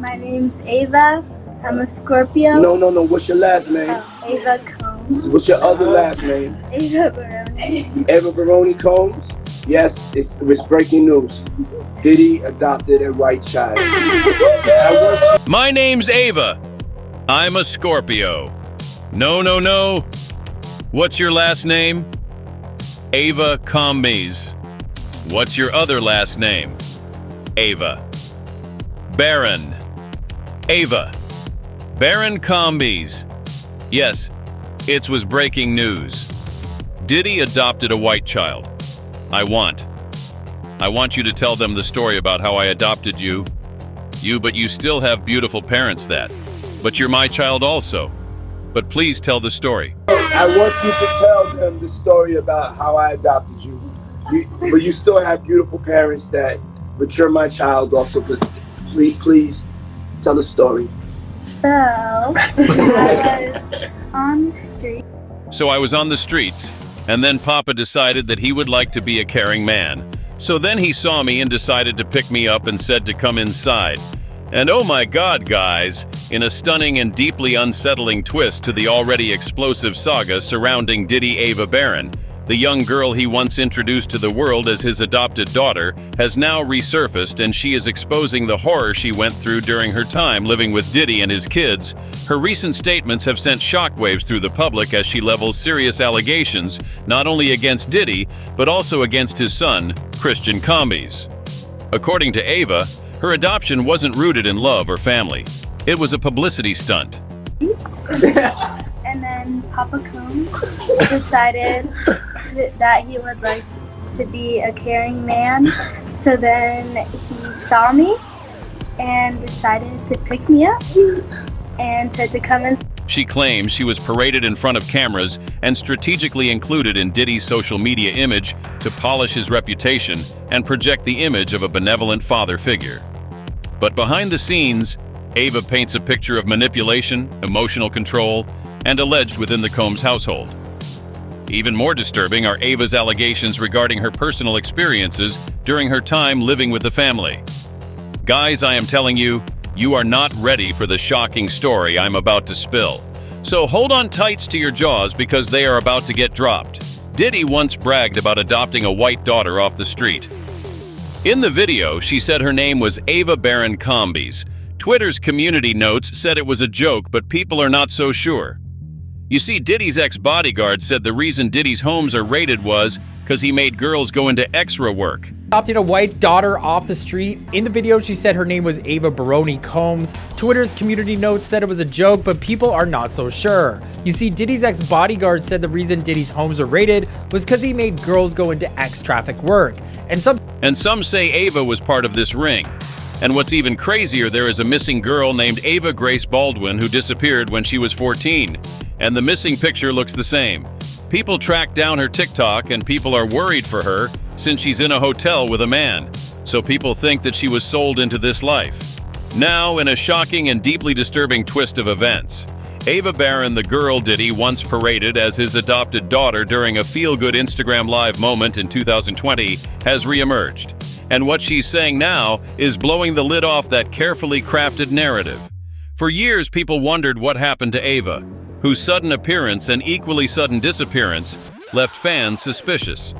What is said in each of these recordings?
My name's Ava. I'm a Scorpio. No. What's your last name? Ava Combs. What's your other last name? Ava Baron. Ava Baron Combs? Yes, it was breaking news. Diddy adopted a white child. My name's Ava. I'm a Scorpio. No. What's your last name? Ava Combs. What's your other last name? Ava. Baron. Ava. Baron Combs. Yes, it was breaking news. Diddy adopted a white child. I want you to tell them the story about how I adopted you. But you still have beautiful parents but you're my child also. But please tell the story. I want you to tell them the story about how I adopted you. But you still have beautiful parents but you're my child also. But please tell the story. So, I was on the street. So I was on the streets, and then Papa decided that he would like to be a caring man. So then he saw me and decided to pick me up and said to come inside. And oh my God, guys, in a stunning and deeply unsettling twist to the already explosive saga surrounding Diddy Ava Baron, the young girl he once introduced to the world as his adopted daughter has now resurfaced, and she is exposing the horror she went through during her time living with Diddy and his kids. Her recent statements have sent shockwaves through the public as she levels serious allegations not only against Diddy, but also against his son, Christian Combs. According to Ava, her adoption wasn't rooted in love or family. It was a publicity stunt. And then Papa Combs decided that he would like to be a caring man. So then he saw me and decided to pick me up and said to come in. She claims she was paraded in front of cameras and strategically included in Diddy's social media image to polish his reputation and project the image of a benevolent father figure. But behind the scenes, Ava paints a picture of manipulation, emotional control, and alleged within the Combs household. Even more disturbing are Ava's allegations regarding her personal experiences during her time living with the family. Guys, I am telling you, you are not ready for the shocking story I'm about to spill. So hold on tight to your jaws because they are about to get dropped. Diddy once bragged about adopting a white daughter off the street. In the video, she said her name was Ava Baron Combs. Twitter's community notes said it was a joke, but people are not so sure. You see, Diddy's ex-bodyguard said the reason Diddy's homes are raided was because he made girls go into extra work. Adopted a white daughter off the street. In the video, she said her name was Ava Baron Combs. Twitter's community notes said it was a joke, but people are not so sure. You see, Diddy's ex-bodyguard said the reason Diddy's homes were raided was because he made girls go into ex-traffic work. And some say Ava was part of this ring. And what's even crazier, there is a missing girl named Ava Grace Baldwin who disappeared when she was 14. And the missing picture looks the same. People tracked down her TikTok and people are worried for her since she's in a hotel with a man. So people think that she was sold into this life. Now, in a shocking and deeply disturbing twist of events, Ava Baron, the girl Diddy once paraded as his adopted daughter during a feel-good Instagram Live moment in 2020, has reemerged. And what she's saying now is blowing the lid off that carefully crafted narrative. For years, people wondered what happened to Ava, whose sudden appearance and equally sudden disappearance left fans suspicious.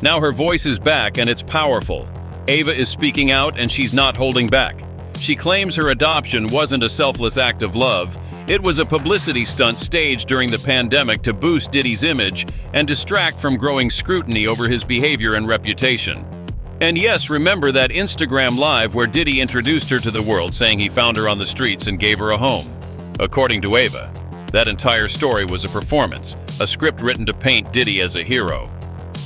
Now her voice is back and it's powerful. Ava is speaking out and she's not holding back. She claims her adoption wasn't a selfless act of love. It was a publicity stunt staged during the pandemic to boost Diddy's image and distract from growing scrutiny over his behavior and reputation. And yes, remember that Instagram Live where Diddy introduced her to the world, saying he found her on the streets and gave her a home. According to Ava, that entire story was a performance, a script written to paint Diddy as a hero.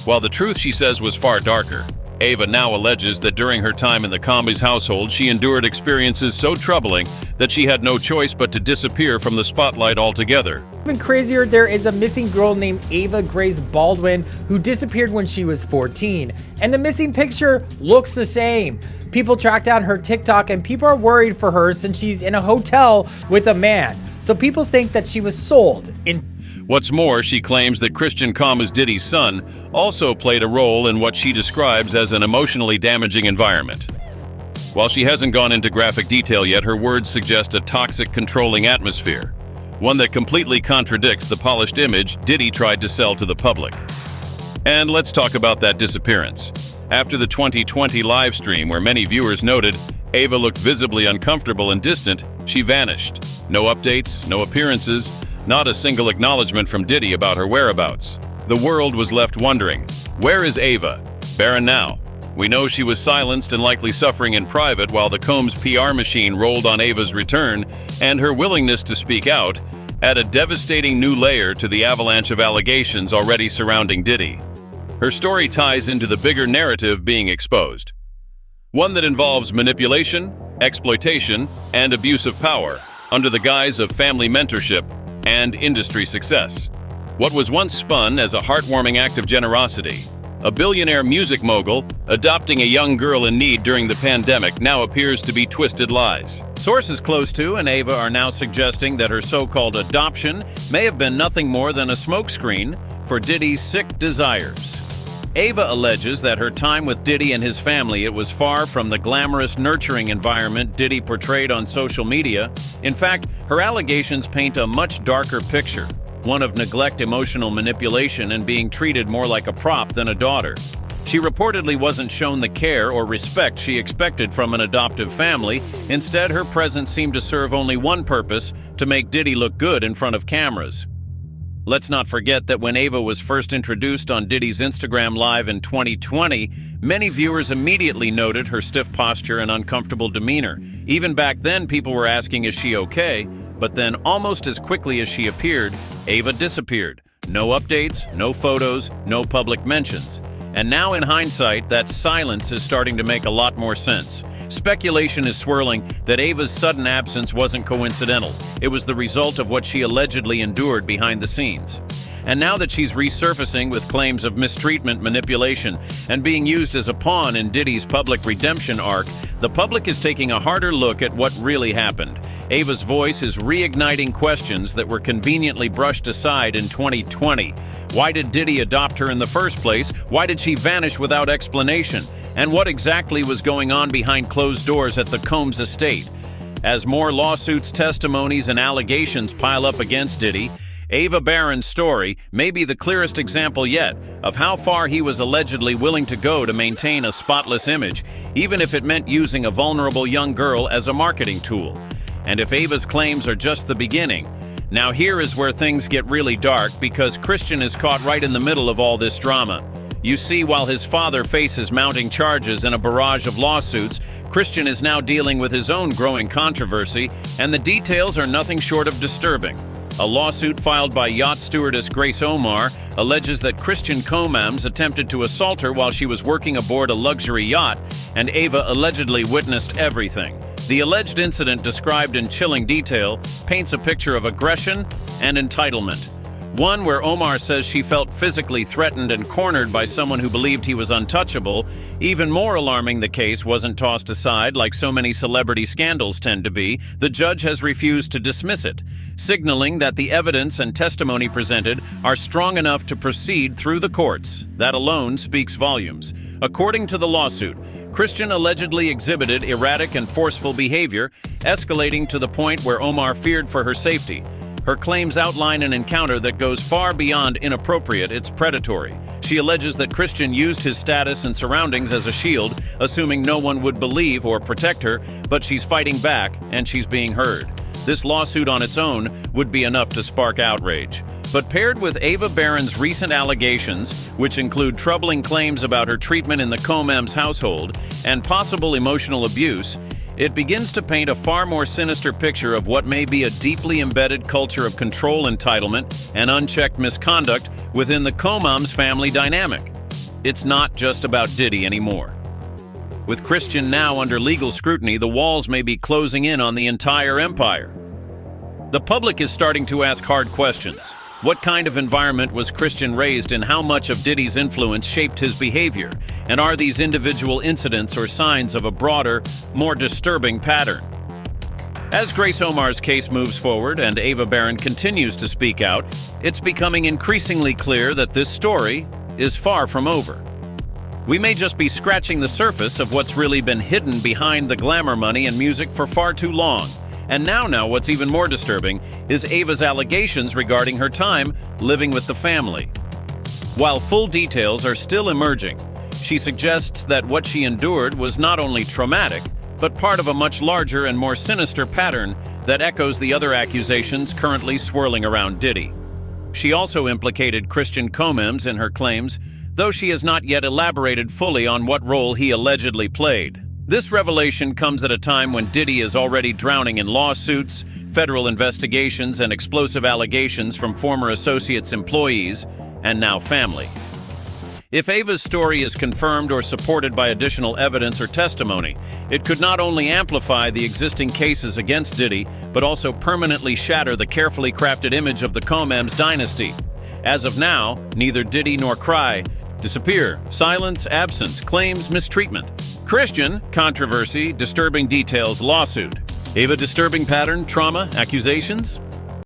While the truth, she says, was far darker, Ava now alleges that during her time in the Combs household, she endured experiences so troubling that she had no choice but to disappear from the spotlight altogether. even crazier, there is a missing girl named Ava Grace Baldwin who disappeared when she was 14, and the missing picture looks the same. People track down her TikTok and people are worried for her since she's in a hotel with a man. So people think that she was sold in. What's more, she claims that Christian Combs, Diddy's son, also played a role in what she describes as an emotionally damaging environment. While she hasn't gone into graphic detail yet, her words suggest a toxic, controlling atmosphere, one that completely contradicts the polished image Diddy tried to sell to the public. And let's talk about that disappearance. After the 2020 live stream, where many viewers noted Ava looked visibly uncomfortable and distant, she vanished. No updates, no appearances, not a single acknowledgement from Diddy about her whereabouts. The world was left wondering, where is Ava Baron now? We know she was silenced and likely suffering in private while the Combs PR machine rolled on Ava's return, and her willingness to speak out add a devastating new layer to the avalanche of allegations already surrounding Diddy. Her story ties into the bigger narrative being exposed, one that involves manipulation, exploitation, and abuse of power under the guise of family mentorship and industry success. What was once spun as a heartwarming act of generosity, a billionaire music mogul adopting a young girl in need during the pandemic, now appears to be twisted lies. Sources close to and Ava are now suggesting that her so-called adoption may have been nothing more than a smokescreen for Diddy's sick desires. Ava alleges that her time with Diddy and his family, it was far from the glamorous, nurturing environment Diddy portrayed on social media. In fact, her allegations paint a much darker picture, one of neglect, emotional manipulation, and being treated more like a prop than a daughter. She reportedly wasn't shown the care or respect she expected from an adoptive family. Instead, her presence seemed to serve only one purpose: to make Diddy look good in front of cameras. Let's not forget that when Ava was first introduced on Diddy's Instagram Live in 2020, many viewers immediately noted her stiff posture and uncomfortable demeanor. Even back then, people were asking, is she okay? But then, almost as quickly as she appeared, Ava disappeared. No updates, no photos, no public mentions. And now in hindsight, that silence is starting to make a lot more sense. Speculation is swirling that Ava's sudden absence wasn't coincidental. It was the result of what she allegedly endured behind the scenes. And now that she's resurfacing with claims of mistreatment, manipulation, and being used as a pawn in Diddy's public redemption arc, the public is taking a harder look at what really happened. Ava's voice is reigniting questions that were conveniently brushed aside in 2020. Why did Diddy adopt her in the first place? Why did she vanish without explanation? And what exactly was going on behind closed doors at the Combs estate? As more lawsuits, testimonies, and allegations pile up against Diddy, Ava Baron's story may be the clearest example yet of how far he was allegedly willing to go to maintain a spotless image, even if it meant using a vulnerable young girl as a marketing tool. And if Ava's claims are just the beginning, now here is where things get really dark, because Christian is caught right in the middle of all this drama. You see, while his father faces mounting charges and a barrage of lawsuits, Christian is now dealing with his own growing controversy, and the details are nothing short of disturbing. A lawsuit filed by yacht stewardess Grace Omar alleges that Christian Combs attempted to assault her while she was working aboard a luxury yacht, and Ava allegedly witnessed everything. The alleged incident, described in chilling detail, paints a picture of aggression and entitlement. One where Omar says she felt physically threatened and cornered by someone who believed he was untouchable. Even more alarming, the case wasn't tossed aside like so many celebrity scandals tend to be. The judge has refused to dismiss it, signaling that the evidence and testimony presented are strong enough to proceed through the courts. That alone speaks volumes. According to the lawsuit, Christian allegedly exhibited erratic and forceful behavior, escalating to the point where Omar feared for her safety. Her claims outline an encounter that goes far beyond inappropriate, it's predatory. She alleges that Christian used his status and surroundings as a shield, assuming no one would believe or protect her, but she's fighting back and she's being heard. This lawsuit on its own would be enough to spark outrage. But paired with Ava Baron's recent allegations, which include troubling claims about her treatment in the Combs household and possible emotional abuse, it begins to paint a far more sinister picture of what may be a deeply embedded culture of control, entitlement, and unchecked misconduct within the Combs family dynamic. It's not just about Diddy anymore. With Christian now under legal scrutiny, the walls may be closing in on the entire empire. The public is starting to ask hard questions. What kind of environment was Christian raised in? How much of Diddy's influence shaped his behavior? And are these individual incidents or signs of a broader, more disturbing pattern? As Grace Omar's case moves forward and Ava Baron continues to speak out, it's becoming increasingly clear that this story is far from over. We may just be scratching the surface of what's really been hidden behind the glamour money and music for far too long. And now what's even more disturbing is Ava's allegations regarding her time living with the family. While full details are still emerging, she suggests that what she endured was not only traumatic, but part of a much larger and more sinister pattern that echoes the other accusations currently swirling around Diddy. She also implicated Christian Comems in her claims, though she has not yet elaborated fully on what role he allegedly played. This revelation comes at a time when Diddy is already drowning in lawsuits, federal investigations, and explosive allegations from former associates, employees, and now family. If Ava's story is confirmed or supported by additional evidence or testimony, it could not only amplify the existing cases against Diddy, but also permanently shatter the carefully crafted image of the Comems dynasty. As of now, neither Diddy nor Cry disappear, silence, absence, claims, mistreatment. Christian, controversy, disturbing details, lawsuit. Ava, disturbing pattern, trauma, accusations.